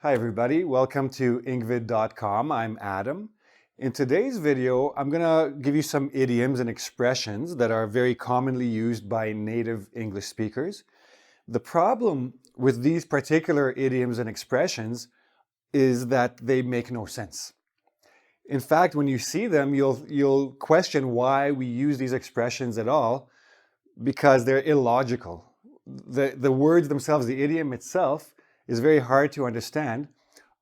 Hi everybody, welcome to engVid.com. I'm Adam. In today's video, I'm going to give you some idioms and expressions that are very commonly used by native English speakers. The problem with these particular idioms and expressions is that they make no sense. In fact, when you see them, you'll question why we use these expressions at all, because they're illogical. The words themselves, the idiom itself, is very hard to understand.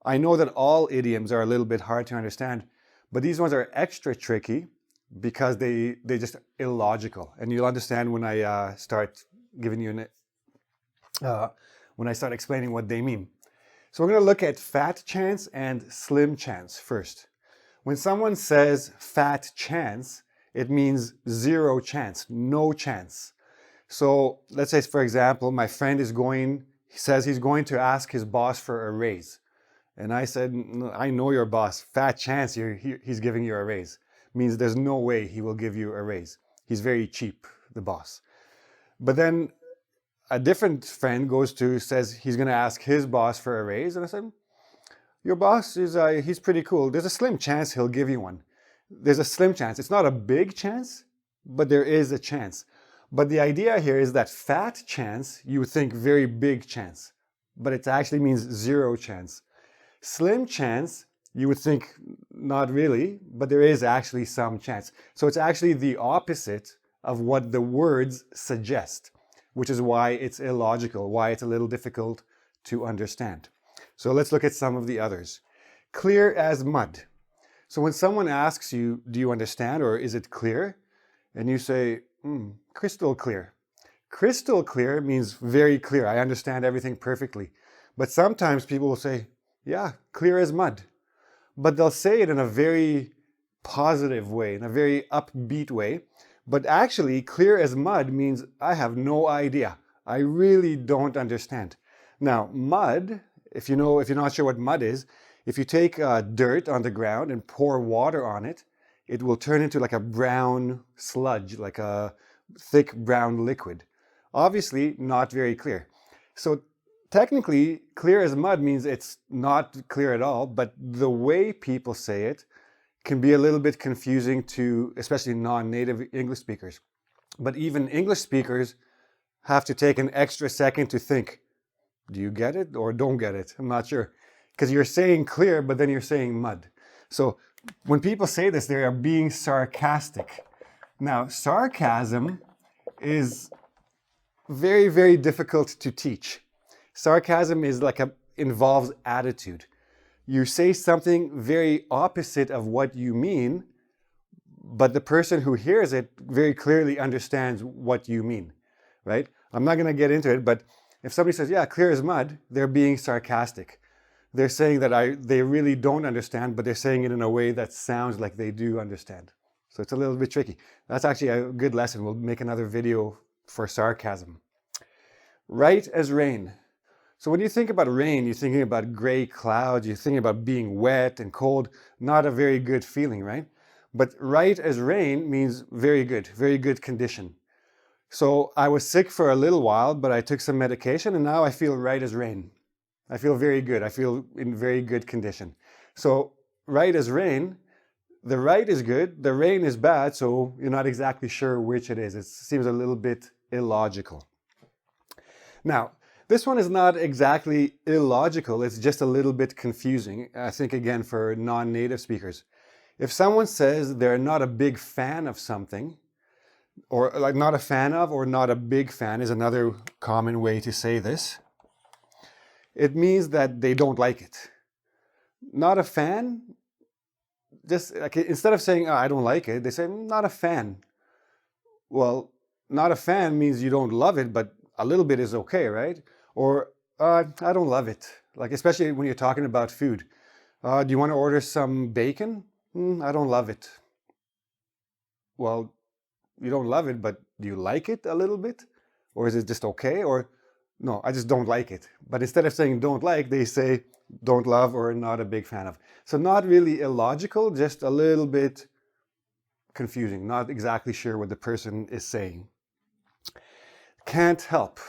I know that all idioms are a little bit hard to understand, but these ones are extra tricky because they're just illogical. And you'll understand when I start giving you when I start explaining what they mean. So we're going to look at fat chance and slim chance first. When someone says fat chance, it means zero chance, no chance. So let's say, for example, my friend says he's going to ask his boss for a raise. And I said, I know your boss, fat chance he's giving you a raise. Means there's no way he will give you a raise. He's very cheap, the boss. But then a different friend says he's going to ask his boss for a raise. And I said, your boss, he's pretty cool. There's a slim chance he'll give you one. There's a slim chance. It's not a big chance, but there is a chance. But the idea here is that fat chance, you would think very big chance, but it actually means zero chance. Slim chance, you would think not really, but there is actually some chance. So it's actually the opposite of what the words suggest, which is why it's illogical, why it's a little difficult to understand. So let's look at some of the others. Clear as mud. So when someone asks you, do you understand, or is it clear? And you say, crystal clear. Crystal clear means very clear. I understand everything perfectly. But sometimes people will say, yeah, clear as mud. But they'll say it in a very positive way, in a very upbeat way. But actually, clear as mud means I have no idea. I really don't understand. Now, mud, if you're not sure what mud is, if you take dirt on the ground and pour water on it, it will turn into like a brown sludge, like a thick brown liquid. Obviously, not very clear. So technically, clear as mud means it's not clear at all, but the way people say it can be a little bit confusing to especially non-native English speakers. But even English speakers have to take an extra second to think, do you get it or don't get it? I'm not sure. Because you're saying clear, but then you're saying mud. So when people say this, they are being sarcastic. Now, sarcasm is very, very difficult to teach. Sarcasm is involves attitude. You say something very opposite of what you mean, but the person who hears it very clearly understands what you mean, right? I'm not going to get into it, but if somebody says, yeah, clear as mud, they're being sarcastic. They're saying that they really don't understand, but they're saying it in a way that sounds like they do understand. So it's a little bit tricky. That's actually a good lesson. We'll make another video for sarcasm. Right as rain. So when you think about rain, you're thinking about gray clouds, you're thinking about being wet and cold, not a very good feeling, right? But right as rain means very good condition. So I was sick for a little while, but I took some medication and now I feel right as rain. I feel very good. I feel in very good condition. So right as rain, the right is good, the rain is bad, so you're not exactly sure which it is. It seems a little bit illogical. Now, this one is not exactly illogical, it's just a little bit confusing, I think, again, for non-native speakers. If someone says they're not a big fan of something, or like not a fan of or not a big fan is another common way to say this. It means that they don't like it. Not a fan, just like instead of saying, oh, I don't like it, they say, not a fan. Well, not a fan means you don't love it, but a little bit is okay, right? Or I don't love it. Like, especially when you're talking about food. Do you want to order some bacon? I don't love it. Well, you don't love it, but do you like it a little bit? Or is it just okay? Or no, I just don't like it. But instead of saying don't like, they say don't love or not a big fan of. So not really illogical, just a little bit confusing, not exactly sure what the person is saying. Can't help.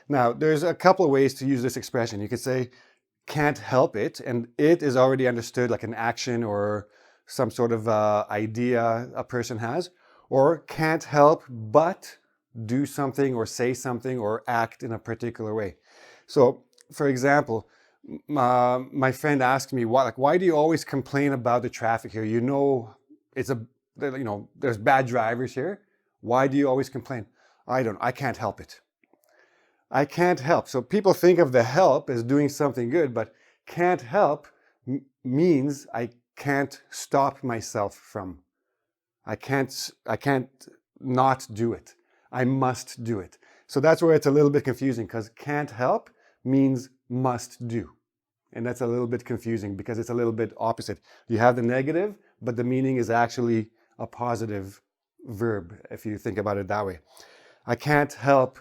Now, there's a couple of ways to use this expression. You could say, can't help it, and it is already understood like an action or some sort of idea a person has, or can't help but do something or say something or act in a particular way. So, for example, my friend asked me, why do you always complain about the traffic here? You know, there's bad drivers here. Why do you always complain? I can't help it. I can't help. So people think of the help as doing something good, but can't help means I can't stop myself from. I can't not do it. I must do it. So that's where it's a little bit confusing, because can't help means must do. And that's a little bit confusing because it's a little bit opposite. You have the negative, but the meaning is actually a positive verb, if you think about it that way. I can't help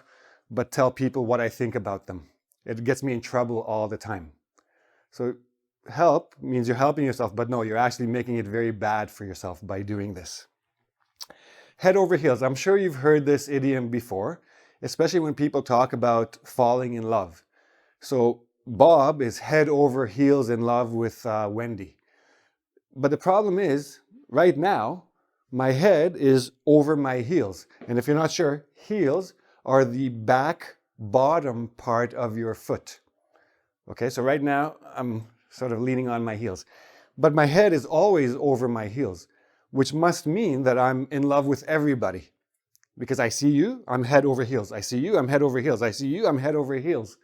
but tell people what I think about them. It gets me in trouble all the time. So help means you're helping yourself, but no, you're actually making it very bad for yourself by doing this. Head over heels. I'm sure you've heard this idiom before, especially when people talk about falling in love. So Bob is head over heels in love with Wendy. But the problem is, right now, my head is over my heels. And if you're not sure, heels are the back bottom part of your foot. Okay, so right now I'm sort of leaning on my heels. But my head is always over my heels, which must mean that I'm in love with everybody. Because I see you, I'm head over heels. I see you, I'm head over heels. I see you, I'm head over heels.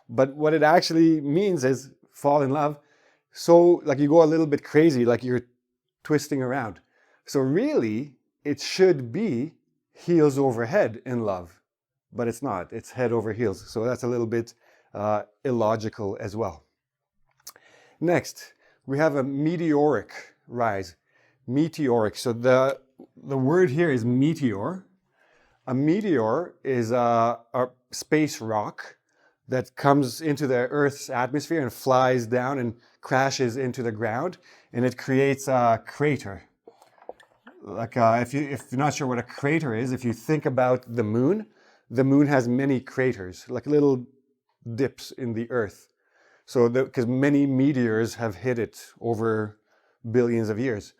But what it actually means is fall in love. So like you go a little bit crazy, like you're twisting around. So really, it should be heels over head in love. But it's not. It's head over heels. So that's a little bit illogical as well. Next, we have a meteoric rise. Meteoric. So the word here is meteor. A meteor is a space rock that comes into the Earth's atmosphere and flies down and crashes into the ground, and it creates a crater. Like if you're not sure what a crater is, if you think about the moon has many craters, like little dips in the Earth. So because many meteors have hit it over billions of years.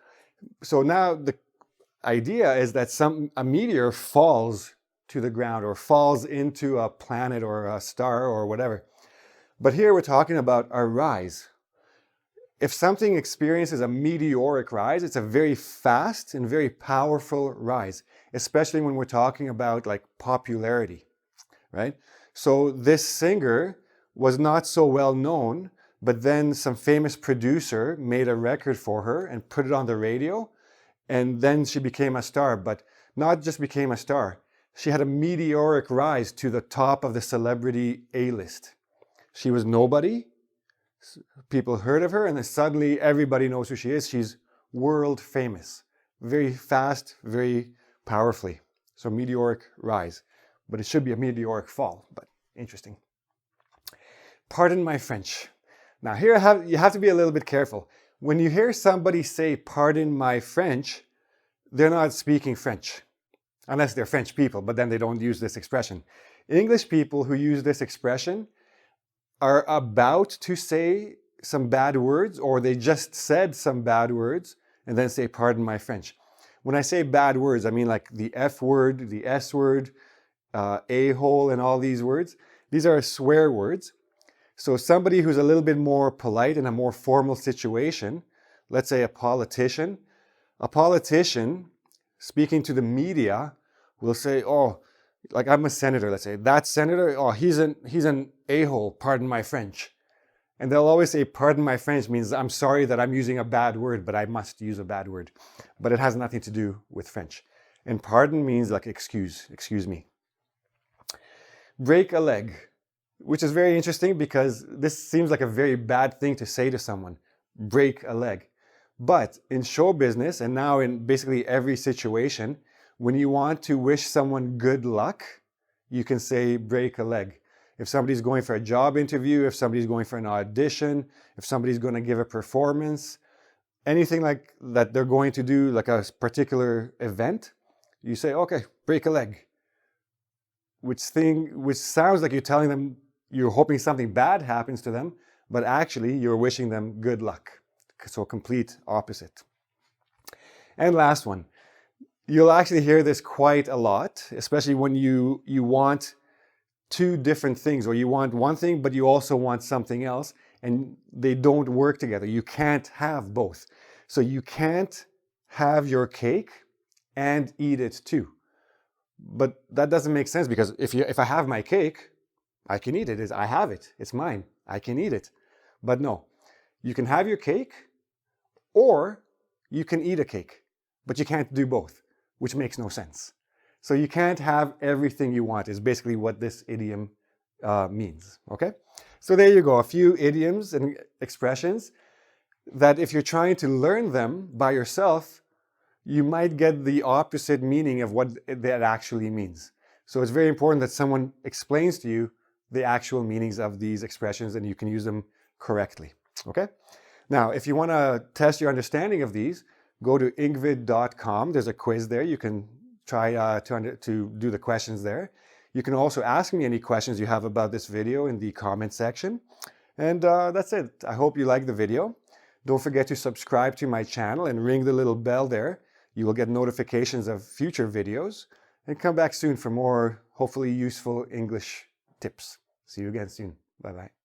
So now the idea is that a meteor falls to the ground or falls into a planet or a star or whatever. But here we're talking about a rise. If something experiences a meteoric rise, it's a very fast and very powerful rise, especially when we're talking about like popularity, right? So this singer was not so well known, but then some famous producer made a record for her and put it on the radio, and then she became a star. But not just became a star, she had a meteoric rise to the top of the celebrity A-list. She was nobody. People heard of her, and then suddenly everybody knows who she is. She's world famous, very fast, very powerfully. So meteoric rise, but it should be a meteoric fall, but interesting. Pardon my French. Now here you have to be a little bit careful. When you hear somebody say, pardon my French, they're not speaking French, unless they're French people, but then they don't use this expression. English people who use this expression are about to say some bad words, or they just said some bad words and then say, pardon my French. When I say bad words, I mean like the F word, the S word, a-hole, and all these words. These are swear words. So somebody who's a little bit more polite in a more formal situation, let's say a politician speaking to the media will say, oh, like I'm a senator, let's say, that senator, oh, he's an a-hole, pardon my French. And they'll always say, pardon my French means I'm sorry that I'm using a bad word, but I must use a bad word. But it has nothing to do with French. And pardon means like excuse me. Break a leg, which is very interesting because this seems like a very bad thing to say to someone, break a leg. But in show business, and now in basically every situation, when you want to wish someone good luck, you can say break a leg. If somebody's going for a job interview, if somebody's going for an audition, if somebody's going to give a performance, anything like that they're going to do, like a particular event, you say, okay, break a leg. Which sounds like you're telling them you're hoping something bad happens to them, but actually you're wishing them good luck. So complete opposite. And last one. You'll actually hear this quite a lot, especially when you want two different things, or you want one thing, but you also want something else, and they don't work together. You can't have both. So you can't have your cake and eat it too. But that doesn't make sense, because if I have my cake, I can eat it. I have it. It's mine. I can eat it. But no, you can have your cake or you can eat a cake, but you can't do both, which makes no sense. So you can't have everything you want is basically what this idiom means, okay? So there you go, a few idioms and expressions that if you're trying to learn them by yourself, you might get the opposite meaning of what that actually means. So it's very important that someone explains to you the actual meanings of these expressions and you can use them correctly, okay? Now, if you want to test your understanding of these, go to engVid.com. There's a quiz there. You can try to do the questions there. You can also ask me any questions you have about this video in the comment section. And that's it. I hope you like the video. Don't forget to subscribe to my channel and ring the little bell there. You will get notifications of future videos. And come back soon for more, hopefully useful English tips. See you again soon. Bye-bye.